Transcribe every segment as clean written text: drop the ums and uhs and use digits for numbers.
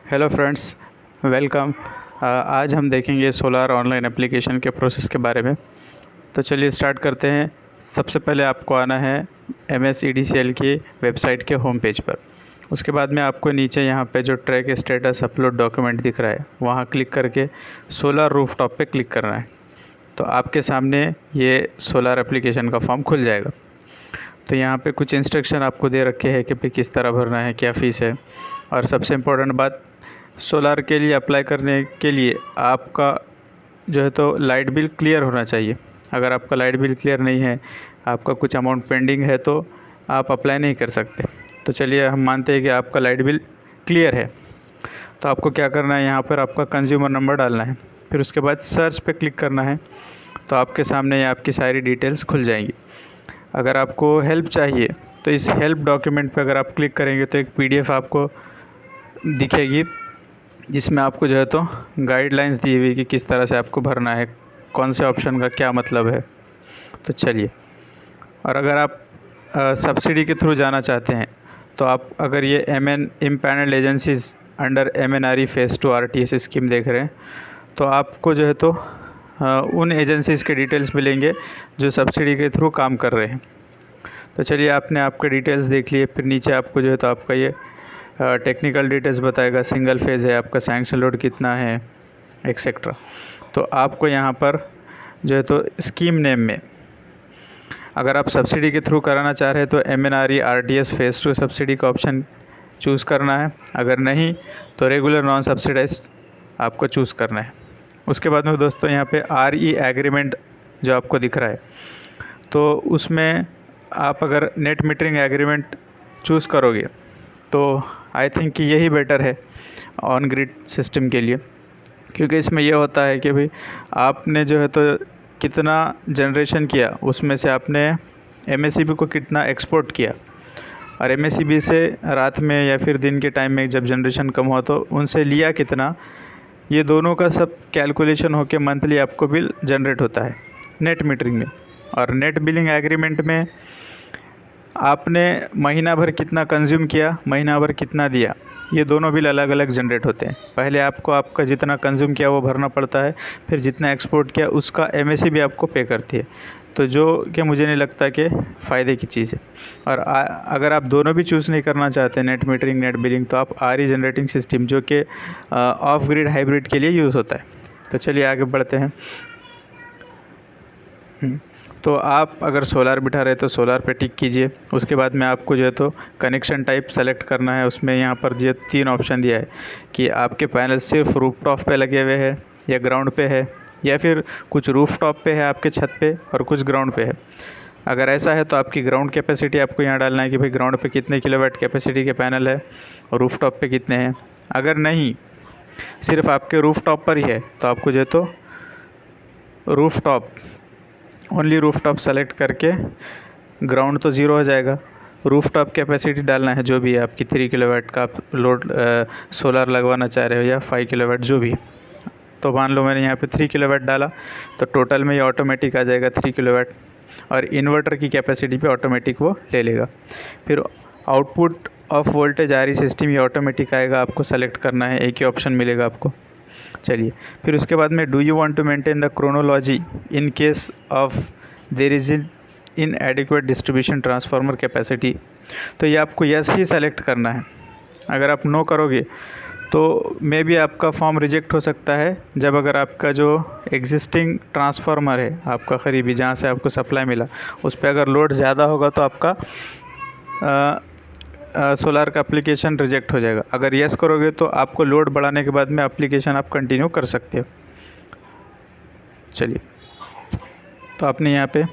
Hello friends, welcome. आज हम देखेंगे सोलार ऑनलाइन एप्लीकेशन के प्रोसेस के बारे में। तो चलिए स्टार्ट करते हैं। सबसे पहले आपको आना है MSEDCL की वेबसाइट के होम पेज पर। उसके बाद में आपको नीचे यहाँ पे जो ट्रैक स्टेटस अपलोड डॉक्यूमेंट दिख रहा है वहाँ क्लिक करके सोलर रूफटॉप पे क्लिक करना है। तो आपके सामने ये सोलर एप्लीकेशन का फॉर्म खुल जाएगा। तो यहाँ पे कुछ इंस्ट्रक्शन आपको दे रखे हैं कि भाई किस तरह भरना है, क्या फ़ीस है। और सबसे इम्पोर्टेंट बात, सोलार के लिए अप्लाई करने के लिए आपका जो है तो लाइट बिल क्लियर होना चाहिए। अगर आपका लाइट बिल क्लियर नहीं है, आपका कुछ अमाउंट पेंडिंग है, तो आप अप्लाई नहीं कर सकते। तो चलिए हम मानते हैं कि आपका लाइट बिल क्लियर है। तो आपको क्या करना है, यहाँ पर आपका कंज्यूमर नंबर डालना है, फिर उसके बाद सर्च पे क्लिक करना है। तो आपके सामने आपकी सारी डिटेल्स खुल जाएंगी। अगर आपको हेल्प चाहिए तो इस हेल्प डॉक्यूमेंट पे अगर आप क्लिक करेंगे तो एक PDF आपको दिखेगी, जिसमें आपको जो है तो गाइडलाइंस दी हुई कि किस तरह से आपको भरना है, कौन से ऑप्शन का क्या मतलब है। तो चलिए, और अगर आप सब्सिडी के थ्रू जाना चाहते हैं तो आप अगर ये empanelled agencies under MNRE phase 2 RTS scheme देख रहे हैं तो आपको जो है तो उन एजेंसीज़ के डिटेल्स मिलेंगे जो सब्सिडी के थ्रू काम कर रहे हैं। तो चलिए, आपने आपके डिटेल्स देख लिए, फिर नीचे आपको जो है तो आपका ये टेक्निकल डिटेल्स बताएगा, सिंगल फेज़ है, आपका सैंक्शन लोड कितना है, एक्सेट्रा। तो आपको यहाँ पर जो है तो स्कीम नेम में अगर आप सब्सिडी के थ्रू कराना चाह रहे हैं तो MNRE RTS फेज़ 2 सब्सिडी का ऑप्शन चूज़ करना है। अगर नहीं तो रेगुलर नॉन सब्सिडाइज आपको चूज़ करना है। उसके बाद में दोस्तों यहाँ पे RE एग्रीमेंट जो आपको दिख रहा है, तो उसमें आप अगर नेट मीटरिंग एग्रीमेंट चूज़ करोगे तो आई थिंक कि यही बेटर है ऑन ग्रिड सिस्टम के लिए, क्योंकि इसमें यह होता है कि भाई आपने जो है तो कितना जनरेशन किया, उसमें से आपने MSEB को कितना एक्सपोर्ट किया, और MSEB से रात में या फिर दिन के टाइम में जब जनरेशन कम हो तो उनसे लिया कितना, ये दोनों का सब कैलकुलेशन होके मंथली आपको बिल जनरेट होता है नेट मीटरिंग में। और नेट बिलिंग एग्रीमेंट में आपने महीना भर कितना कंज्यूम किया, महीना भर कितना दिया, ये दोनों बिल अलग अलग जनरेट होते हैं। पहले आपको आपका जितना कंज्यूम किया वो भरना पड़ता है, फिर जितना एक्सपोर्ट किया उसका MSEB आपको पे करती है। तो जो कि मुझे नहीं लगता कि फ़ायदे की चीज़ है। और अगर आप दोनों भी चूज़ नहीं करना चाहते, नेट मीटरिंग, नेट बिलिंग, तो आप RE जनरेटिंग सिस्टम जो कि ऑफ ग्रिड हाइब्रिड के लिए यूज़ होता है। तो चलिए आगे बढ़ते हैं। तो आप अगर सोलार बिठा रहे तो सोलार पे टिक कीजिए। उसके बाद में आपको जो है तो कनेक्शन टाइप सेलेक्ट करना है। उसमें यहाँ पर जो 3 ऑप्शन दिया है कि आपके पैनल सिर्फ रूफटॉप पे लगे हुए हैं या ग्राउंड पे है, या फिर कुछ रूफटॉप पे है आपके छत पे और कुछ ग्राउंड पे है। अगर ऐसा है तो आपकी ग्राउंड कैपेसिटी आपको यहाँ डालना है कि भाई ग्राउंड पे कितने किलोवाट कैपेसिटी के पैनल है और रूफटॉप पे कितने हैं। अगर नहीं, सिर्फ आपके रूफटॉप पर ही है, तो आपको जो है तो रूफटॉप, ओनली रूफटॉप सेलेक्ट करके, ग्राउंड तो ज़ीरो हो जाएगा, रूफटॉप कैपेसिटी डालना है जो भी है आपकी, 3 किलोवाट का आप लोड सोलर लगवाना चाह रहे हो या 5 किलोवाट जो भी। तो मान लो मैंने यहाँ पे 3 किलोवाट डाला तो टोटल में ये ऑटोमेटिक आ जाएगा 3 किलोवाट, और इन्वर्टर की कैपेसिटी पे ऑटोमेटिक वो ले लेगा। फिर output of voltage RE system, ये ऑटोमेटिक आएगा, आपको सेलेक्ट करना है, एक ही ऑप्शन मिलेगा आपको। चलिए, फिर उसके बाद में do you want to maintain the chronology in case of there is in adequate distribution transformer capacity, तो ये आपको यस ही सेलेक्ट करना है। अगर आप नो करोगे तो मे बी आपका फॉर्म रिजेक्ट हो सकता है, जब अगर आपका जो एग्जिस्टिंग ट्रांसफार्मर है आपका करीबी, जहाँ से आपको सप्लाई मिला, उस पर अगर लोड ज़्यादा होगा तो आपका सोलार का एप्लीकेशन रिजेक्ट हो जाएगा। अगर यस करोगे तो आपको लोड बढ़ाने के बाद में एप्लीकेशन आप कंटिन्यू कर सकते हो। चलिए, तो आपने यहाँ पे,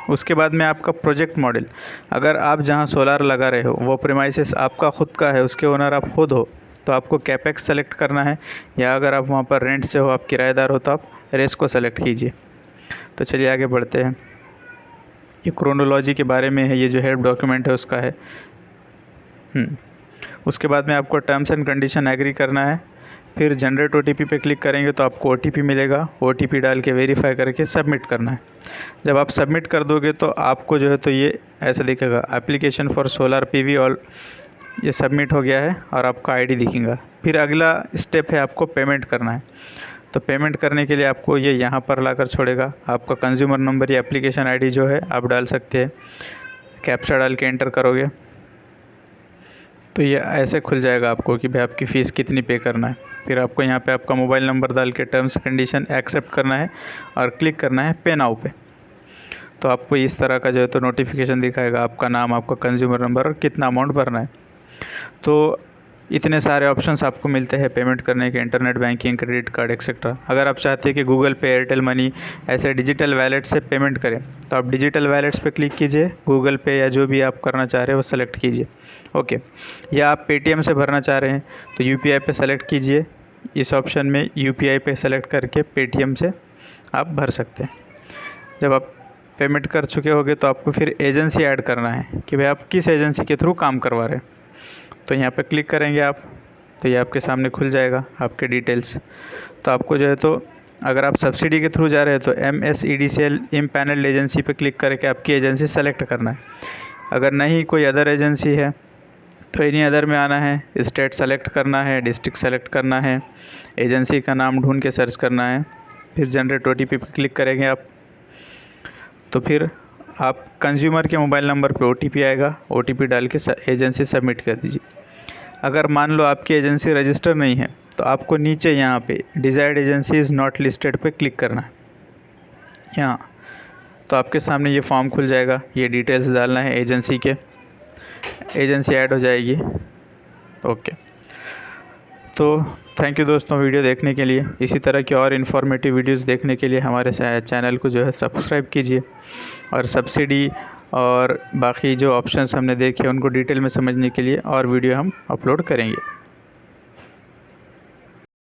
उसके बाद में आपका प्रोजेक्ट मॉडल, अगर आप जहाँ सोलार लगा रहे हो वो प्रीमाइसेस आपका खुद का है, उसके ओनर आप खुद हो, तो आपको कैपेक्स सेलेक्ट करना है, या अगर आप वहाँ पर रेंट से हो, आप किराएदार हो, तो आप रेस को सेलेक्ट कीजिए। तो चलिए आगे बढ़ते हैं। ये क्रोनोलॉजी के बारे में है, ये जो हेल्प डॉक्यूमेंट है उसका है। उसके बाद में आपको टर्म्स एंड कंडीशन एग्री करना है, फिर जनरेट OTP पे क्लिक करेंगे तो आपको OTP मिलेगा, OTP डाल के वेरीफाई करके सबमिट करना है। जब आप सबमिट कर दोगे तो आपको जो है तो ये ऐसा दिखेगा, application for solar PV all ये सबमिट हो गया है और आपका आईडी दिखेगा। फिर अगला स्टेप है आपको पेमेंट करना है। तो पेमेंट करने के लिए आपको ये यहाँ पर लाकर छोड़ेगा। आपका कंज्यूमर नंबर या एप्लीकेशन आईडी जो है आप डाल सकते हैं, कैप्चा डाल के एंटर करोगे तो ये ऐसे खुल जाएगा आपको कि भाई आपकी फ़ीस कितनी पे करना है। फिर आपको यहाँ पे आपका मोबाइल नंबर डाल के टर्म्स कंडीशन एक्सेप्ट करना है और क्लिक करना है पे नाउ पे। तो आपको इस तरह का जो है तो नोटिफिकेशन दिखाएगा, आपका नाम, आपका कंज्यूमर नंबर और कितना अमाउंट भरना है। तो इतने सारे ऑप्शंस आपको मिलते हैं पेमेंट करने के, internet banking, credit card etcetera. अगर आप चाहते हैं कि गूगल पे, एयरटेल मनी ऐसे डिजिटल वैलेट से पेमेंट करें तो आप डिजिटल वैलेट्स पे क्लिक कीजिए, गूगल पे या जो भी आप करना चाह रहे हैं वो सेलेक्ट कीजिए। ओके, या आप पेटीएम से भरना चाह रहे हैं तो यूपीआई पे सेलेक्ट कीजिए। इस ऑप्शन में यूपीआई पे सेलेक्ट करके पेटीएम से आप भर सकते हैं। जब आप पेमेंट कर चुके होंगे तो आपको फिर एजेंसी ऐड करना है कि भाई आप किस एजेंसी के थ्रू काम करवा रहे हैं। तो यहाँ पे क्लिक करेंगे आप तो ये आपके सामने खुल जाएगा आपके डिटेल्स। तो आपको जो है तो अगर आप सब्सिडी के थ्रू जा रहे हैं तो MSEDCL इम्पैनल्ड एजेंसी पे क्लिक करके आपकी एजेंसी सेलेक्ट करना है। अगर नहीं कोई अदर एजेंसी है तो एनी अदर में आना है, स्टेट सेलेक्ट करना है, डिस्ट्रिक्ट सेलेक्ट करना है, एजेंसी का नाम ढूंढ के सर्च करना है, फिर जनरेट OTP पे क्लिक करेंगे आप। तो फिर आप कंज्यूमर के मोबाइल नंबर पे OTP आएगा, OTP डाल के एजेंसी सबमिट कर दीजिए। अगर मान लो आपकी एजेंसी रजिस्टर नहीं है तो आपको नीचे यहाँ पे desired agency is not listed पे क्लिक करना है यहाँ। तो आपके सामने ये फॉर्म खुल जाएगा, ये डिटेल्स डालना है एजेंसी के, एजेंसी ऐड हो जाएगी। ओके, तो थैंक यू दोस्तों वीडियो देखने के लिए। इसी तरह की और इन्फॉर्मेटिव वीडियोस देखने के लिए हमारे चैनल को जो है सब्सक्राइब कीजिए और सब्सिडी और बाकी जो ऑप्शंस हमने देखे उनको डिटेल में समझने के लिए और वीडियो हम अपलोड करेंगे।